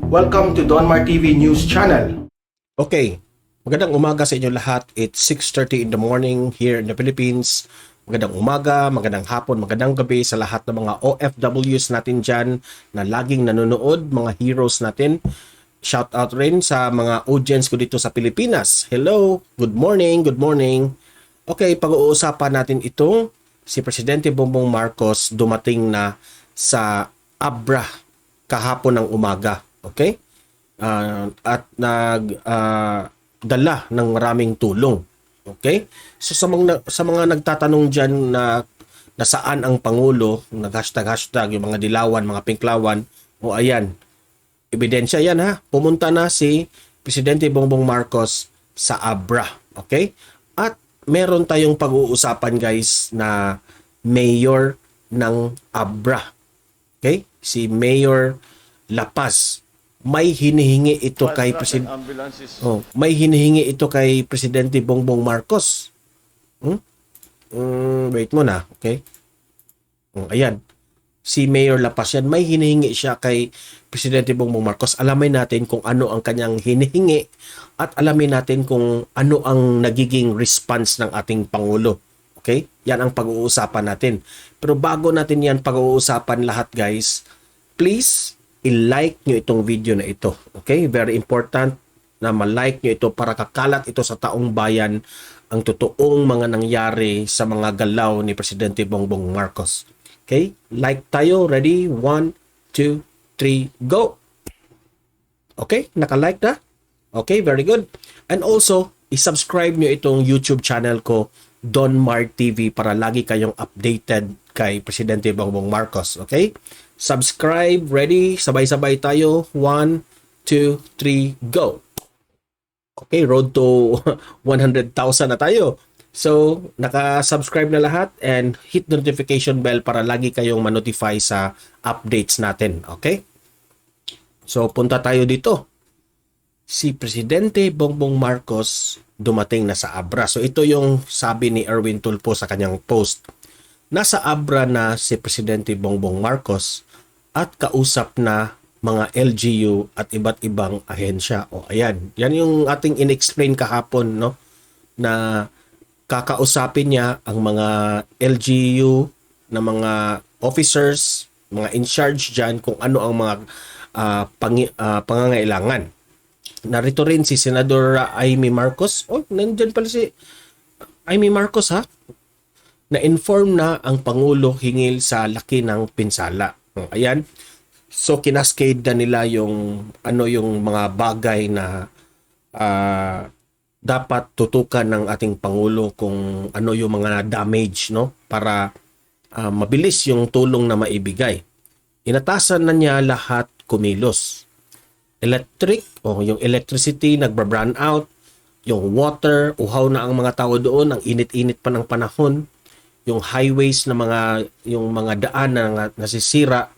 Welcome to Donmar TV News Channel. Okay, magandang umaga sa inyo lahat. It's 6:30 in the morning here in the Philippines. Magandang umaga, magandang hapon, magandang gabi sa lahat ng mga OFWs natin dyan na laging nanonood, mga heroes natin. Shout out rin sa mga audience ko dito sa Pilipinas. Hello, good morning, good morning. Okay, pag-uusapan natin itong si Presidente Bongbong Marcos dumating na sa Abra kahapon ng umaga. Okay? At dala ng maraming tulong. Okay? So sa mga nagtatanong diyan na nasaan ang pangulo, nag-hashtag yung mga dilawan, mga pinklawan, o ayan. Ebidensya yan ha. Pumunta na si Presidente Bongbong Marcos sa Abra. Okay? At meron tayong pag-uusapan guys na mayor ng Abra. Okay? Si Mayor Lapaz. May hinihingi ito kay may hinihingi ito kay Presidente Bongbong Marcos. Wait mo na, okay? Ayan. Si Mayor Lapaz yan, may hinihingi siya kay Presidente Bongbong Marcos. Alamin natin kung ano ang kanyang hinihingi at alamin natin kung ano ang nagiging response ng ating Pangulo. Okay? Yan ang pag-uusapan natin. Pero bago natin yan pag-uusapan lahat guys, please i-like nyo itong video na ito. Okay? Very important na ma-like nyo ito para kakalat ito sa taong bayan ang totoong mga nangyari sa mga galaw ni Presidente Bongbong Marcos. Okay? Like tayo. Ready? 1, 2, 3, go! Okay? Naka-like na? Okay, very good. And also, i-subscribe nyo itong YouTube channel ko, Donmar TV, para lagi kayong updated kay Presidente Bongbong Marcos. Okay? Subscribe. Ready? Sabay-sabay tayo. 1, 2, 3, go! Okay, road to 100,000 na tayo. So, naka-subscribe na lahat and hit notification bell para lagi kayong ma-notify sa updates natin. Okay? So, punta tayo dito. Si Presidente Bongbong Marcos dumating na sa Abra. So, ito yung sabi ni Erwin Tulfo sa kanyang post. Nasa Abra na si Presidente Bongbong Marcos at kausap na mga LGU at iba't ibang ahensya. O, ayan. Yan yung ating in-explain kahapon, no? Na kakausapin niya ang mga LGU na mga officers, mga in charge dyan kung ano ang mga pangangailangan. Narito rin si Senador Amy Marcos. Oh, nandyan pala si Amy Marcos ha. Na-inform na ang Pangulo hingil sa laki ng pinsala. Oh, ayan. So kinascade na nila yung yung mga bagay na dapat tutukan ng ating Pangulo kung ano yung mga damage, no, para mabilis yung tulong na maibigay. Inatasan na niya lahat kumilos. Yung electricity nagba-brown out, yung water, uhaw na ang mga tao doon, ang init-init pa ng panahon, yung highways na yung mga daan na nasisira.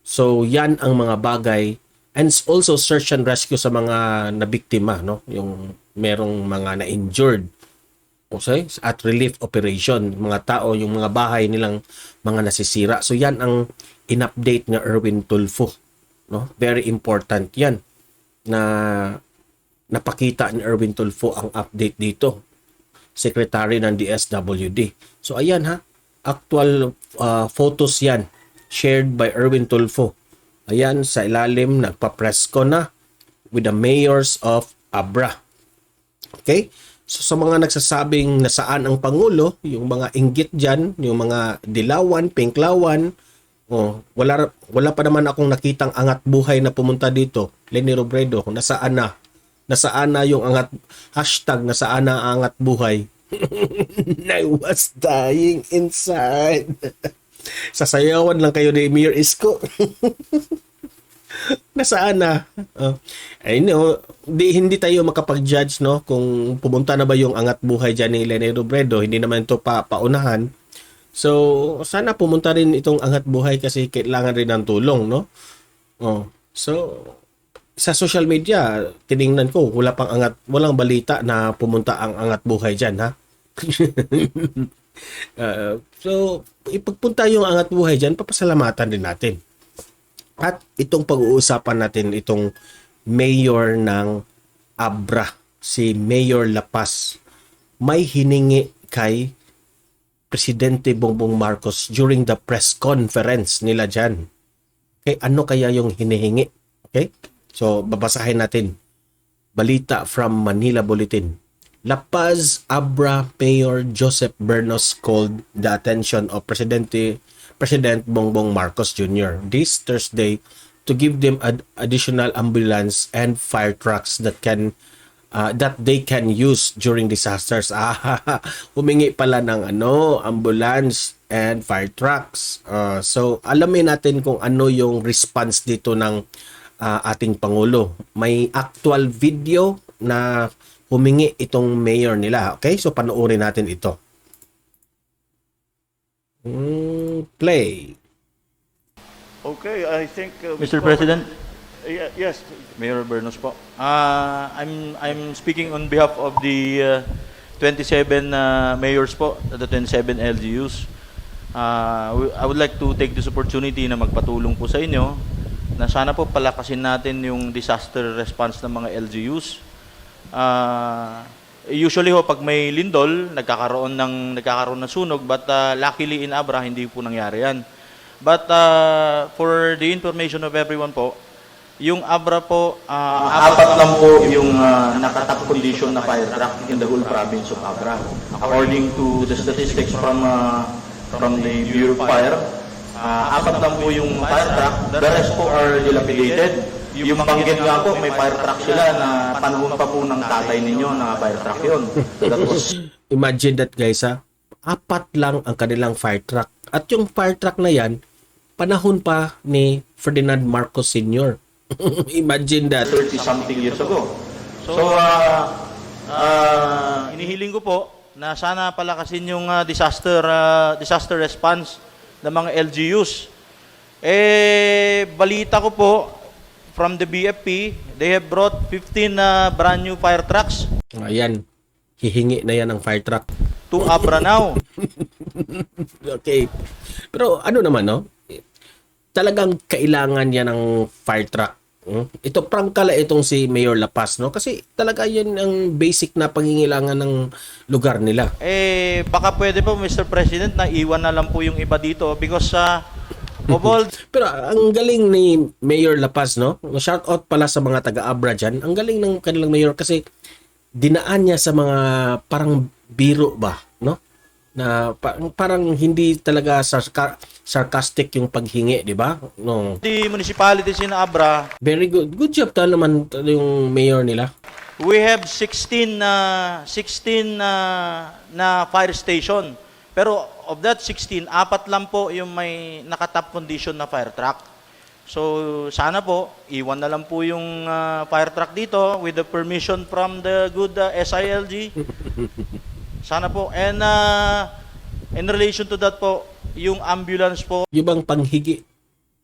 So yan ang mga bagay, and also search and rescue sa mga nabiktima, no, yung merong mga na-injured. Okay? At relief operation, mga tao, yung mga bahay nilang mga nasisira. So yan ang in-update ng Erwin Tulfo. No? Very important yan na napakita ni Erwin Tulfo ang update dito. Secretary ng DSWD. So ayan ha, actual photos yan shared by Erwin Tulfo. Ayan sa ilalim, nagpa-press ko na with the mayors of Abra. Okay? So sa mga nagsasabing nasaan ang Pangulo, yung mga inggit dyan, yung mga dilawan, pinklawan, wala pa naman akong nakitang angat buhay na pumunta dito. Leni Robredo, nasaan na? Nasaan na yung angat, hashtag nasaan na angat buhay? I was dying inside. Sasayawan lang kayo ni Mayor Isko. Nasaan na? Hindi tayo makapag-judge, no, kung pumunta na ba yung angat buhay dyan ni Leni Robredo. Hindi naman ito paunahan. So, sana pumunta rin itong angat buhay kasi kailangan rin ng tulong, no? So, sa social media, tiningnan ko, walang balita na pumunta ang angat buhay dyan, ha? So, ipagpunta yung angat buhay dyan, papasalamatan din natin. At itong pag-uusapan natin, itong mayor ng Abra, si Mayor Lapas, may hiningi kay Presidente Bongbong Marcos during the press conference nila dyan. Okay, ano kaya yung hinihingi? Okay? So, babasahin natin. Balita from Manila Bulletin. La Paz Abra Mayor Joseph Bernos called the attention of President Bongbong Marcos Jr. this Thursday to give them additional ambulance and fire trucks that they can use during disasters. Humingi pala ng ambulance and fire trucks. So alamin natin kung ano yung response dito ng ating Pangulo. May actual video na humingi itong mayor nila. Okay? So panoorin natin ito. Play. Okay, I think Mr. President, yes, Mayor Bernos po. I'm speaking on behalf of the 27 mayors po, the 27 LGUs. I would like to take this opportunity na magpatulong po sa inyo na sana po palakasin natin yung disaster response ng mga LGUs. Usually ho, pag may lindol, nagkakaroon ng sunog, but luckily in Abra, hindi po nangyari yan. But for the information of everyone po, yung Abra po, apat lang po yung nakatap condition na fire truck in the whole province of Abra. According to the statistics from the Bureau of Fire, apat lang po yung fire truck, the rest po are dilapidated. Yung Banggit nga po, may fire truck sila na panahon pa po ng tatay ninyo na fire truck yun. That was... Imagine that guys apat lang ang kanilang fire truck. At yung fire truck na yan, panahon pa ni Ferdinand Marcos Sr. Imagine that. 30-something years ago. So, inihiling ko po na sana palakasin yung disaster response ng mga LGUs. Balita ko po, from the BFP, they have brought 15 brand new fire trucks Ayan, hihingi na yan ng fire truck. to Abra now. Okay. Pero ano naman, no? Talagang kailangan yan ng fire truck. Ito prangkala itong si Mayor Lapas, no? Kasi talaga yan ang basic na pangingailangan ng lugar nila. Baka pwede po, Mr. President, na iwan na lang po yung iba dito because of all Pero ang galing ni Mayor Lapas, no? Shout out pala sa mga taga-Abra dyan. Ang galing ng kanilang mayor kasi dinaan niya sa mga parang biro ba, no? Na parang hindi talaga sarcastic yung paghingi, di ba? No. the municipalities in Abra, Very good. Good job ta naman yung mayor nila. we have 16 na fire station. Pero of that 16, apat lang po yung may nakatap condition na fire truck. So sana po, iwan na lang po yung fire truck dito with the permission from the good SILG. Sana po. And in relation to that po, yung ambulance po, Yung bang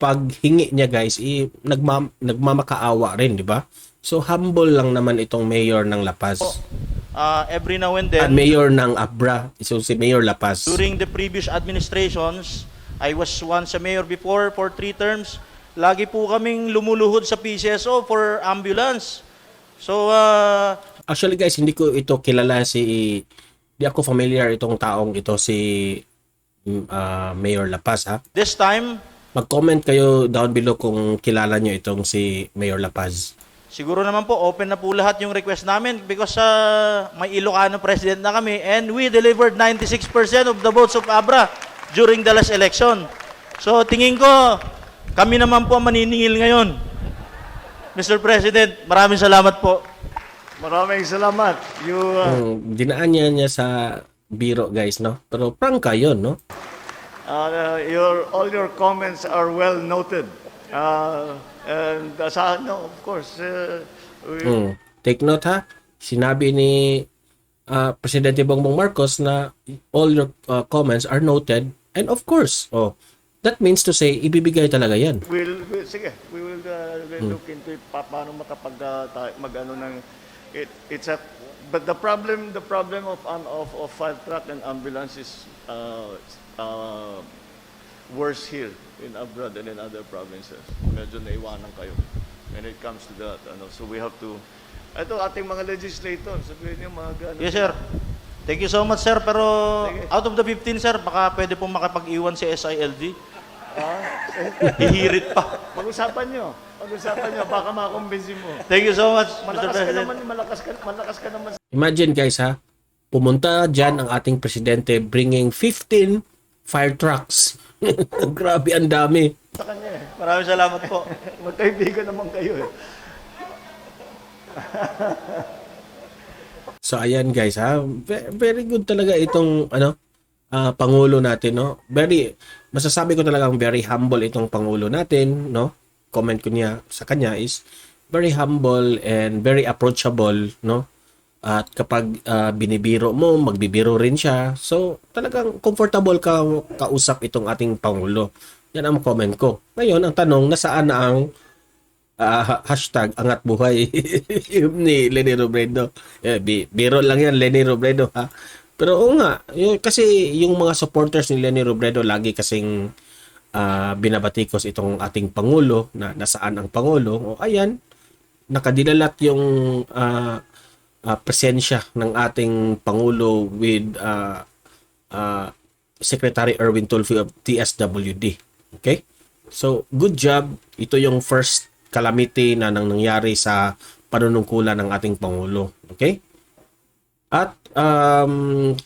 paghingi niya guys, nagmamakaawa rin, di ba? So humble lang naman itong mayor ng La Paz. every now and At then, mayor ng Abra, so si Mayor La Paz. during the previous administrations, I was once a mayor before for 3 terms. Lagi po kaming lumuluhod sa PCSO for ambulance. So, Actually guys, hindi ko ito kilala hindi ako familiar itong taong ito si Mayor La Paz ha. this time, Mag-comment kayo down below kung kilala nyo itong si Mayor La Paz. siguro naman po, open na po lahat yung request namin because may Ilocano president na kami and we delivered 96% of the votes of Abra during the last election. So, tingin ko, kami naman po ang maniningil ngayon. Mr. President, maraming salamat po. maraming salamat. Dinaan niya sa biro guys, no? Pero prangka yun, no? All your comments are well noted. And of course, Take note ha. Sinabi ni Presidente Bongbong Marcos na all your comments are noted and of course, that means to say ibibigay talaga yan. sige, we will look into it paano mag-ano ng but the problem of fire truck and ambulance is worse here in abroad and in other provinces. Medyo naiwanan kayo when it comes to that. So we have to, ito ating mga legislators, sabihin niyo mga Yes, sir. Thank you so much, sir. Pero out of the 15, sir, baka pwede pong makapag-iwan si SILG. Hihirit pa. Pag-usapan nyo, baka makumbinsin mo. Thank you so much, Mr. Malakas ka President. naman, malakas ka naman. Imagine guys ha, pumunta dyan ang ating presidente bringing 15 fire trucks. Grabe, ang dami. Sa kanya eh. Maraming salamat po. Magkaibigan naman kayo eh. So ayan guys ha, very good talaga itong pangulo natin, no. Masasabi ko talagang very humble itong pangulo natin, no. Comment ko niya sa kanya is very humble and very approachable, no. At kapag binibiro mo, magbibiro rin siya. So talagang comfortable ka kausap itong ating pangulo. Yan ang comment ko. Ngayon ang tanong, nasaan na ang hashtag angat buhay ni Leni Robredo. Biro lang yan, Leni Robredo ha. Pero oo nga, kasi yung mga supporters ni Leni Robredo lagi kasing binabatikos itong ating Pangulo na nasaan ang Pangulo. O ayan, nakadilalat yung presensya ng ating Pangulo with Secretary Erwin Tulfo of TSWD. Okay? So, good job. Ito yung first calamity na nangyari sa panunungkulan ng ating Pangulo. Okay? At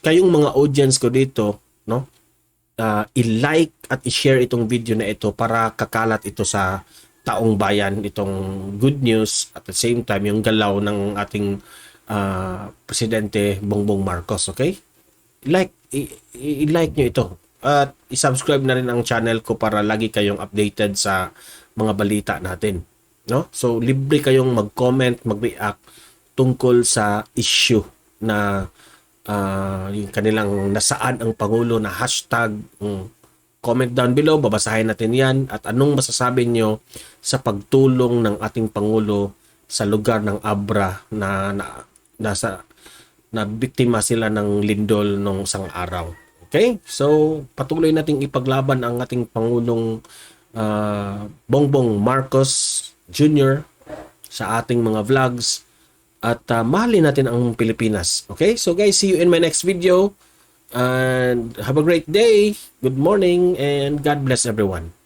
kayong mga audience ko dito, no? I-like at i-share itong video na ito para kakalat ito sa taong bayan, itong good news at the same time yung galaw ng ating Presidente Bongbong Marcos. Okay? I-like nyo ito. At i-subscribe na rin ang channel ko para lagi kayong updated sa mga balita natin. No? So, libre kayong mag-comment, mag-react tungkol sa issue na yung kanilang nasaan ang Pangulo na hashtag. Comment down below, babasahin natin yan. At anong masasabi nyo sa pagtulong ng ating Pangulo sa lugar ng Abra na biktima sila ng lindol nung isang araw. Okay? So, patuloy nating ipaglaban ang ating Pangulong Bongbong Marcos Jr. sa ating mga vlogs at mahalin natin ang Pilipinas. Okay? So guys, see you in my next video and have a great day. Good morning and God bless everyone.